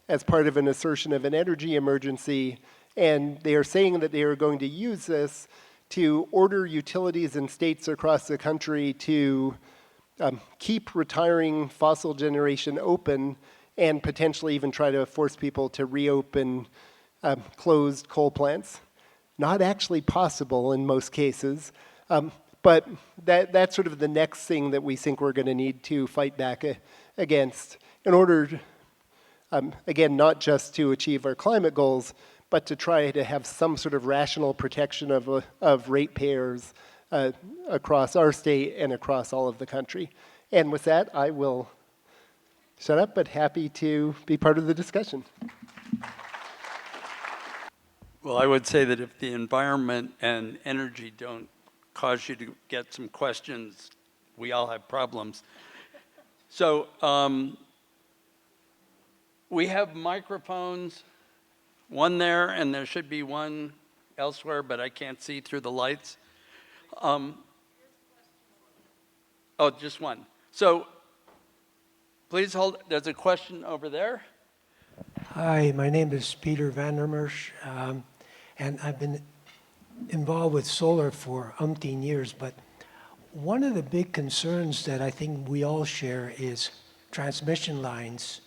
as part of an assertion of an energy emergency, and they are saying that they are going to use this to order utilities and states across the country to keep retiring fossil generation open and potentially even try to force people to reopen closed coal plants. Not actually possible in most cases, but that's sort of the next thing that we think we're going to need to fight back against in order, again, not just to achieve our climate goals, but to try to have some sort of rational protection of ratepayers across our state and across all of the country. And with that, I will shut up, but happy to be part of the discussion. Well, I would say that if the environment and energy don't cause you to get some questions, we all have problems. So we have microphones, one there, and there should be one elsewhere, but I can't see through the lights. Oh, just one. So please hold, there's a question over there. Hi, my name is Peter Vandermersch, and I've been involved with solar for umpteen years, but one of the big concerns that I think we all share is transmission lines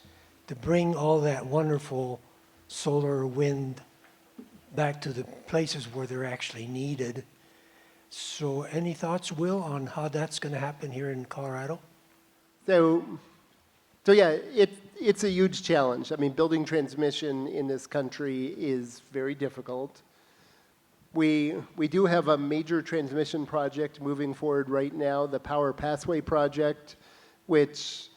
to bring all that wonderful solar wind back to the places where they're actually needed. So any thoughts, Will, on how that's going to happen here in Colorado? So yeah, it's a huge challenge. I mean, building transmission in this country is very difficult. We do have a major transmission project moving forward right now, the Power Pathway Project, which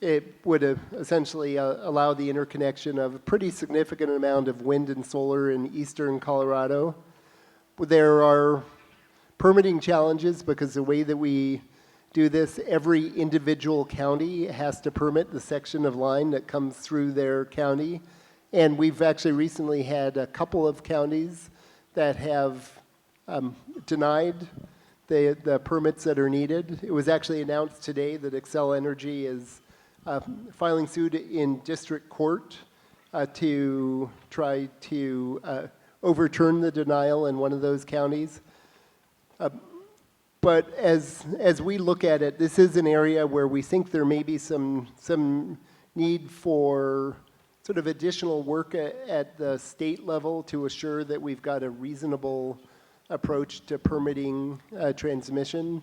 it would essentially allow the interconnection of a pretty significant amount of wind and solar in eastern Colorado. There are permitting challenges because the way that we do this, every individual county has to permit the section of line that comes through their county. And we've actually recently had a couple of counties that have denied the permits that are needed. It was actually announced today that Xcel Energy is filing suit in district court to try to overturn the denial in one of those counties. But as we look at it, this is an area where we think there may be some need for sort of additional work at the state level to assure that we've got a reasonable approach to permitting transmission.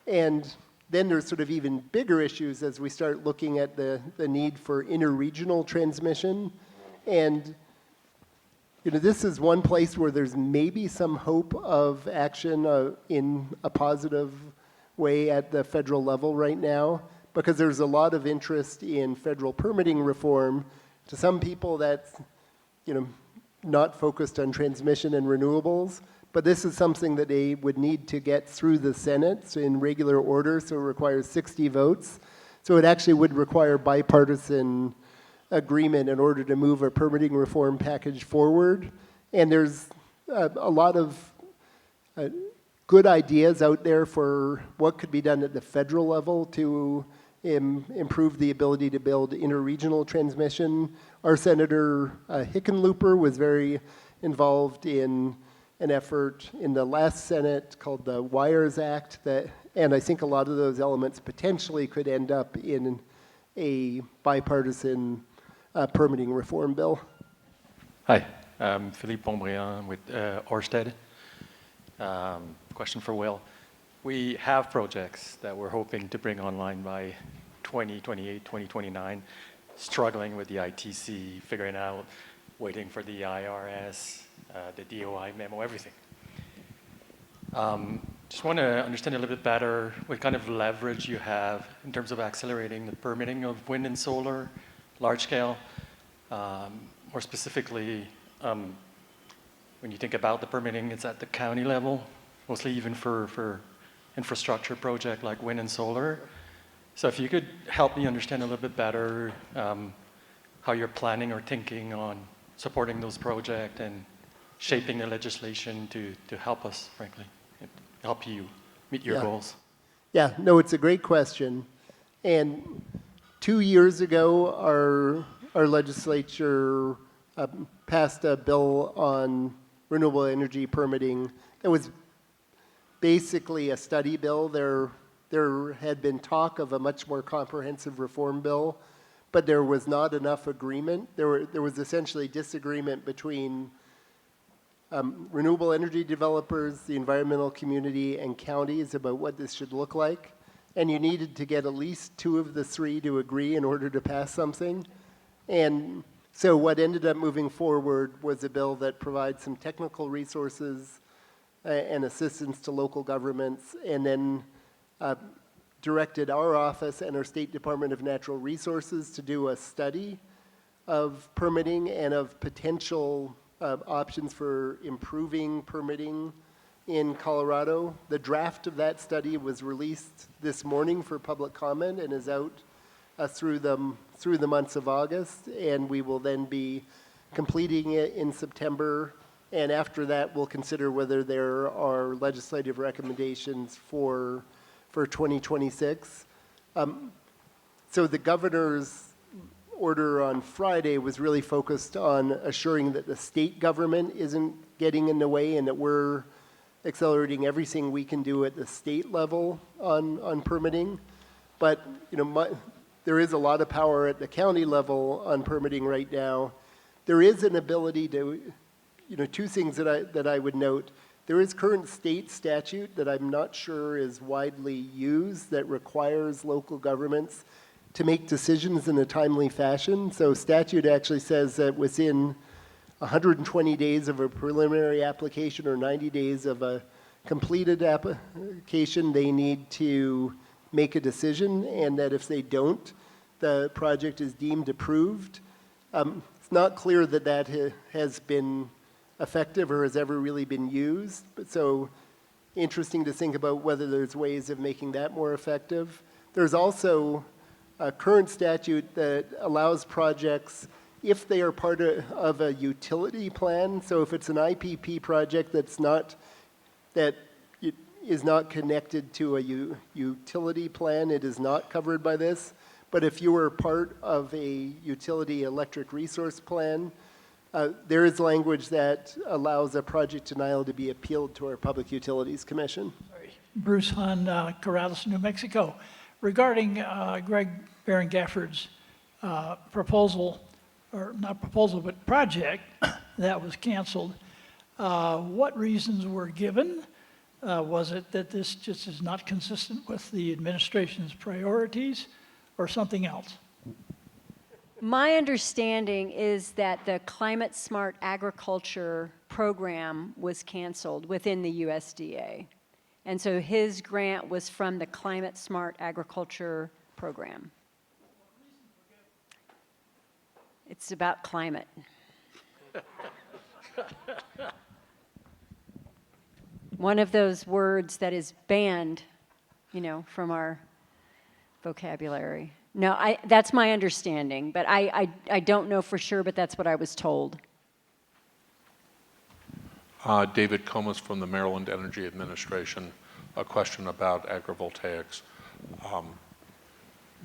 And then there's sort of even bigger issues as we start looking at the need for interregional transmission. And you know, this is one place where there's maybe some hope of action in a positive way at the federal level right now, because there's a lot of interest in federal permitting reform. To some people, that's, you know, not focused on transmission and renewables, but this is something that they would need to get through the Senate so in regular order, so it requires 60 votes. So it actually would require bipartisan agreement in order to move a permitting reform package forward. And there's a lot of good ideas out there for what could be done at the federal level to improve the ability to build interregional transmission. Our Senator Hickenlooper was very involved in an effort in the last Senate called the WIRES Act, and I think a lot of those elements potentially could end up in a bipartisan permitting reform bill. Hi, I'm Philippe Pontbriand with Ørsted. Question for Will. We have projects that we're hoping to bring online by 2028, 2029. struggling with the ITC, figuring out, waiting for the IRS, the DOI memo, everything. Just want to understand a little bit better what kind of leverage you have in terms of accelerating the permitting of wind and solar, large scale. More specifically, when you think about the permitting, it's at the county level, mostly even for infrastructure project like wind and solar. So if you could help me understand a little bit better how you're planning or thinking on supporting those projects and shaping the legislation to help us, frankly, help you meet your goals. Yeah, no, it's a great question. And 2 years ago, our legislature passed a bill on renewable energy permitting. It was basically a study bill. There had been talk of a much more comprehensive reform bill, but there was not enough agreement. There was essentially disagreement between renewable energy developers, the environmental community, and counties about what this should look like. And you needed to get at least 2 of the 3 to agree in order to pass something. And so what ended up moving forward was a bill that provides some technical resources and assistance to local governments, and then directed our office and our State Department of Natural Resources to do a study of permitting and of potential options for improving permitting in Colorado. The draft of that study was released this morning for public comment and is out through the months of August, and we will then be completing it in September. And after that, we'll consider whether there are legislative recommendations for 2026. So the governor's order on Friday was really focused on assuring that the state government isn't getting in the way and that we're accelerating everything we can do at the state level on permitting. But there is a lot of power at the county level on permitting right now. There is an ability to, 2 things that I would note. There is current state statute that I'm not sure is widely used that requires local governments to make decisions in a timely fashion. So statute actually says that within 120 days of a preliminary application or 90 days of a completed application, they need to make a decision, and that if they don't, the project is deemed approved. It's not clear that that has been effective or has ever really been used, but so interesting to think about whether there's ways of making that more effective. There's also a current statute that allows projects, if they are part of a utility plan, so if it's an IPP project that is not connected to a utility plan, it is not covered by this. But if you were part of a utility electric resource plan, there is language that allows a project denial to be appealed to our Public Utilities Commission. Bruce Hahn, Corrales, New Mexico. Regarding Greg Barron Gafford's proposal, or not proposal, but project that was canceled, what reasons were given? Was it that this just is not consistent with the administration's priorities or something else? My understanding is that the Climate Smart Agriculture program was canceled within the USDA. And so his grant was from the Climate Smart Agriculture program. It's about climate. One of those words that is banned, from our vocabulary. No, that's my understanding, but I don't know for sure, but that's what I was told. David Comas from the Maryland Energy Administration. A question about agrivoltaics.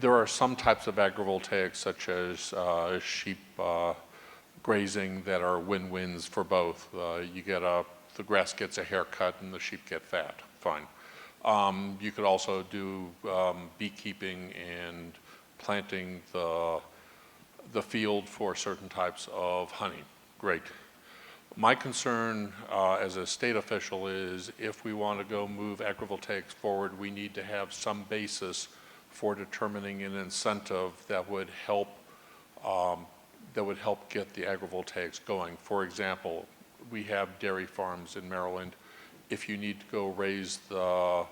There are some types of agrivoltaics, such as sheep grazing, that are win-wins for both. The grass gets a haircut and the sheep get fat. Fine. You could also do beekeeping and planting the field for certain types of honey. Great. My concern as a state official is if we want to go move agrivoltaics forward, we need to have some basis for determining an incentive that would help that would help get the agrivoltaics going. For example, we have dairy farms in Maryland. If you need to go raise the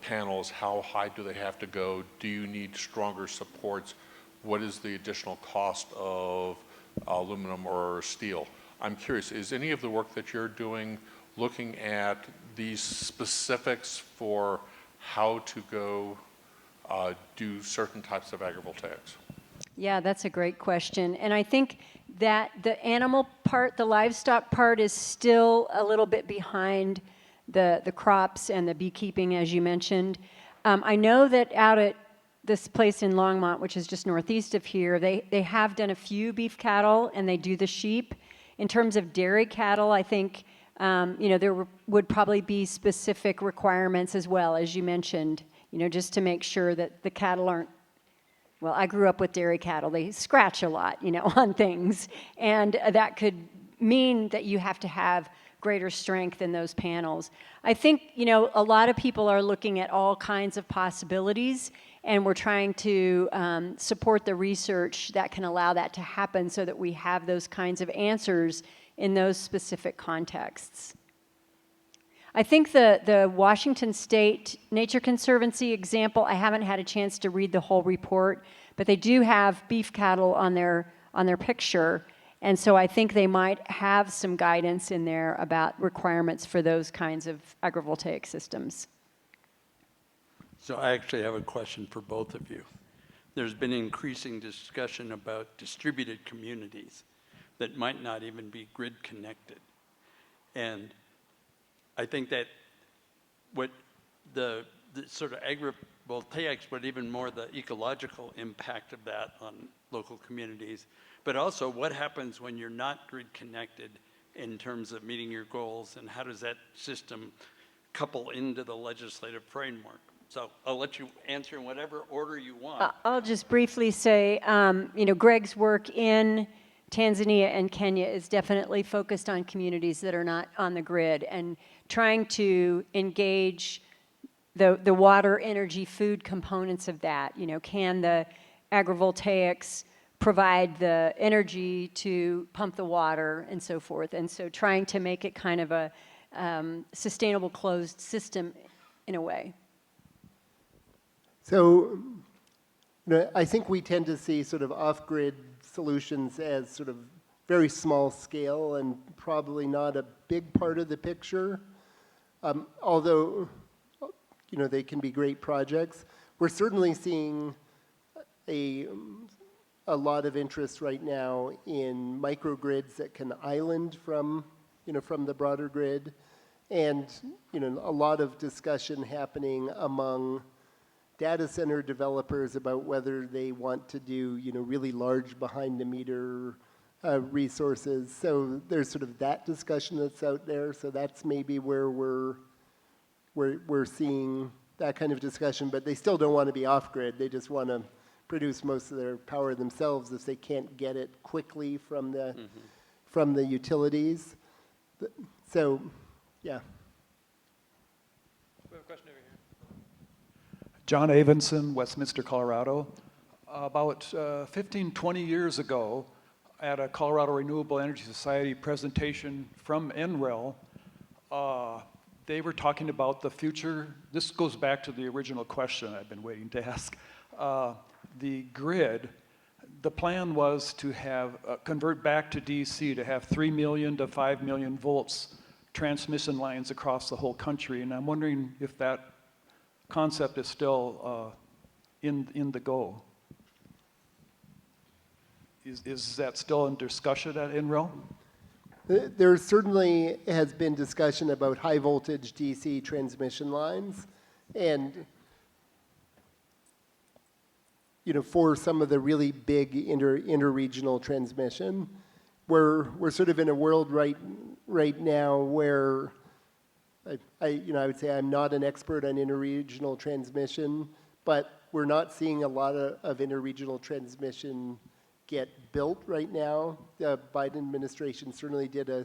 panels, how high do they have to go? Do you need stronger supports? What is the additional cost of aluminum or steel? I'm curious, is any of the work that you're doing looking at these specifics for how to go do certain types of agrivoltaics? Yeah, that's a great question. And I think that the animal part, the livestock part, is still a little bit behind the crops and the beekeeping, as you mentioned. I know that out at this place in Longmont, which is just northeast of here, they have done a few beef cattle and they do the sheep. In terms of dairy cattle, I think there would probably be specific requirements as well, as you mentioned, just to make sure that the cattle aren't. Well, I grew up with dairy cattle. They scratch a lot, on things. And that could mean that you have to have greater strength in those panels. I think, a lot of people are looking at all kinds of possibilities, and we're trying to support the research that can allow that to happen so that we have those kinds of answers in those specific contexts. I think the Washington State Nature Conservancy example, I haven't had a chance to read the whole report, but they do have beef cattle on their picture, and so I think they might have some guidance in there about requirements for those kinds of agrivoltaic systems. So I actually have a question for both of you. There's been increasing discussion about distributed communities that might not even be grid connected. And I think that what the sort of agrivoltaics, but even more the ecological impact of that on local communities, but also what happens when you're not grid connected in terms of meeting your goals, and how does that system couple into the legislative framework? So I'll let you answer in whatever order you want. I'll just briefly say, Greg's work in Tanzania and Kenya is definitely focused on communities that are not on the grid and trying to engage the water, energy, food components of that. Can the agrivoltaics provide the energy to pump the water and so forth? And so trying to make it kind of a sustainable closed system in a way. So I think we tend to see sort of off-grid solutions as sort of very small scale and probably not a big part of the picture. Although, they can be great projects. We're certainly seeing a lot of interest right now in microgrids that can island from the broader grid, and a lot of discussion happening among data center developers about whether they want to do really large behind the meter resources. So there's sort of that discussion that's out there. So that's maybe where we're seeing that kind of discussion, but they still don't want to be off grid. They just want to produce most of their power themselves if they can't get it quickly from the utilities. So, yeah. We have a question over here. John Avenson, Westminster, Colorado. About 15, 20 years ago, at a Colorado Renewable Energy Society presentation from NREL, they were talking about the future. This goes back to the original question I've been waiting to ask. The grid, the plan was to have, convert back to DC, to have 3 million to 5 million volts transmission lines across the whole country. And I'm wondering if that concept is still in the go. Is that still in discussion at NREL? There certainly has been discussion about high voltage DC transmission lines, and for some of the really big interregional transmission, we're sort of in a world right now where I would say I'm not an expert on interregional transmission, but we're not seeing a lot of interregional transmission get built right now. The Biden administration certainly did a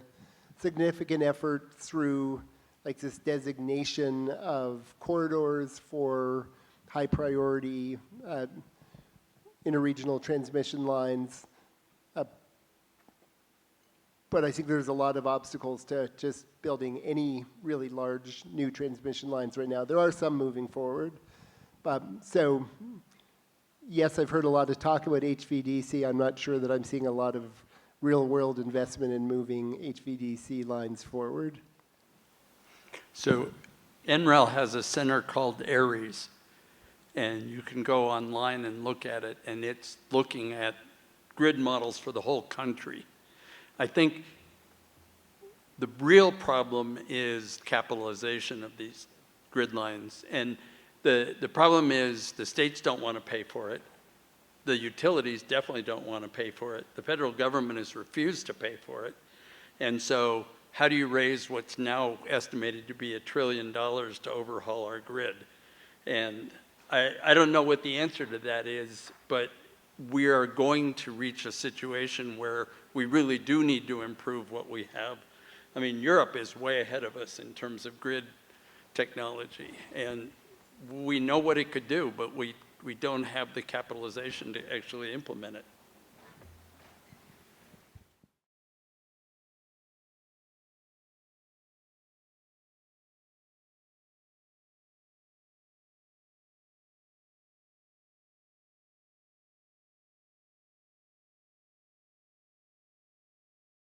significant effort through this designation of corridors for high priority interregional transmission lines. But I think there's a lot of obstacles to just building any really large new transmission lines right now. There are some moving forward. So yes, I've heard a lot of talk about HVDC. I'm not sure that I'm seeing a lot of real world investment in moving HVDC lines forward. So NREL has a center called ARES, and you can go online and look at it, and it's looking at grid models for the whole country. I think the real problem is capitalization of these grid lines. And the problem is the states don't want to pay for it. The utilities definitely don't want to pay for it. The federal government has refused to pay for it. And so how do you raise what's now estimated to be $1 trillion to overhaul our grid? And I don't know what the answer to that is, but we are going to reach a situation where we really do need to improve what we have. I mean, Europe is way ahead of us in terms of grid technology, and we know what it could do, but we don't have the capitalization to actually implement it.